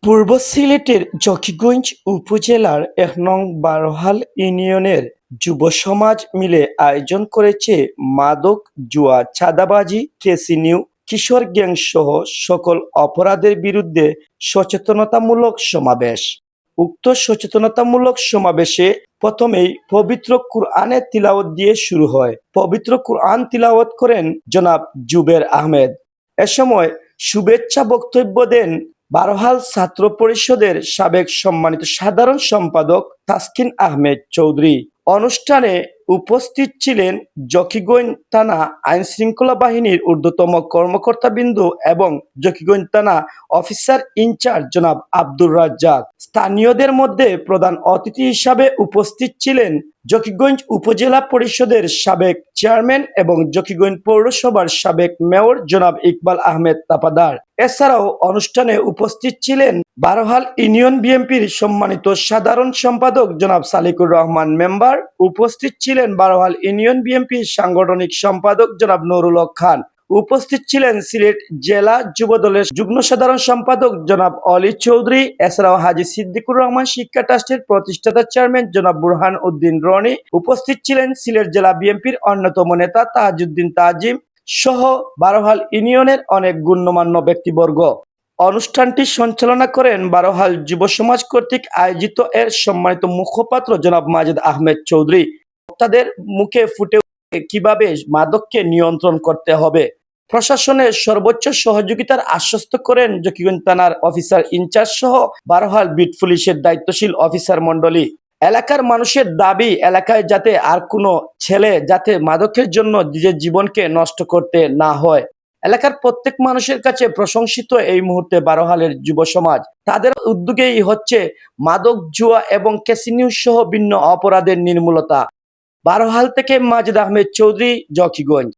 পূর্ব সিলেটের জকিগঞ্জ উপজেলার ১ নং বারোহাল ইউনিয়নের যুব সমাজ মিলে আয়োজন করেছে মাদক, জুয়া, চাঁদাবাজি, কেসিনিউ, কিশোর গ্যাং সহ সকল অপরাধের বিরুদ্ধে সচেতনতামূলক সমাবেশ। উক্ত সচেতনতামূলক সমাবেশে প্রথমেই পবিত্র কুরআনের তিলাওয়াত দিয়ে শুরু হয়। পবিত্র কুরআন তিলাওয়াত করেন জনাব জুবের আহমেদ। এ সময় শুভেচ্ছা বক্তব্য দেন বারোহাল ছাত্র পরিষদের সাবেক সম্মানিত সাধারণ সম্পাদক তাসকিন আহমেদ চৌধুরী। অনুষ্ঠানে উপস্থিত ছিলেন জকিগঞ্জ থানা আইনশৃঙ্খলা বাহিনীর ঊর্ধ্বতম কর্মকর্তাবৃন্দ এবং জকিগঞ্জ থানা অফিসার ইনচার্জ জনাব আব্দুর রাজ্জাক। স্থানীয়দের মধ্যে প্রধান অতিথি হিসাবে উপস্থিত ছিলেন জকিগঞ্জ উপজেলা পরিষদের সাবেক চেয়ারম্যান এবং জকিগঞ্জ পৌরসভার সাবেক মেয়র জনাব ইকবাল আহমেদ তাপাদার। এছাড়াও অনুষ্ঠানে উপস্থিত ছিলেন বারোহাল ইউনিয়ন বিএনপির সম্মানিত সাধারণ সম্পাদক জনাব সালিকুর রহমান মেম্বার। উপস্থিত ছিলেন বারোহাল ইউনিয়ন বিএনপির সাংগঠনিক সম্পাদক জনাব নুরুল হক খান। উপস্থিত ছিলেন সিলেট জেলা যুবদলের যুগ্ম সাধারণ সম্পাদক জনাব অলি চৌধুরী। এছাড়াও হাজী সিদ্দিকুর রহমান শিক্ষা ট্রাস্টের প্রতিষ্ঠাতা চেয়ারম্যান জনাব বুরহান উদ্দিন রনি। উপস্থিত ছিলেন সিলেট জেলা বিএনপির অন্যতম নেতা তাজউদ্দিন তাজিম সহ বারোহাল ইউনিয়নের অনেক গণ্যমান্য ব্যক্তিবর্গ। অনুষ্ঠানটি সঞ্চালনা করেন বারোহাল যুব সমাজ কর্তৃক আয়োজিত এর সম্মানিত মুখপাত্র জনাব মাজেদ আহমেদ চৌধুরী। বক্তাদের মুখে ফুটে কিভাবে মাদককে নিয়ন্ত্রণ করতে হবে, প্রশাসনের সর্বোচ্চ সহযোগিতার আশ্বস্ত করেন জকিগঞ্জ থানার অফিসার ইনচার্জ সহ বারোহাল বিট পুলিশের দায়িত্বশীল অফিসার মন্ডলী। এলাকার মানুষের দাবি, এলাকায় যাতে আর কোনো ছেলে যাতে মাদকের জন্য নিজের জীবনকে নষ্ট করতে না হয়। এলাকার প্রত্যেক মানুষের কাছে প্রশংসিত এই মুহূর্তে বারোহালের যুব সমাজ। তাদের উদ্যোগেই হচ্ছে মাদক, জুয়া এবং ক্যাসিনিউ সহ ভিন্ন অপরাধের নির্মূলতা। বারোহাল থেকে মাজেদ আহমেদ চৌধুরী, জকিগঞ্জ।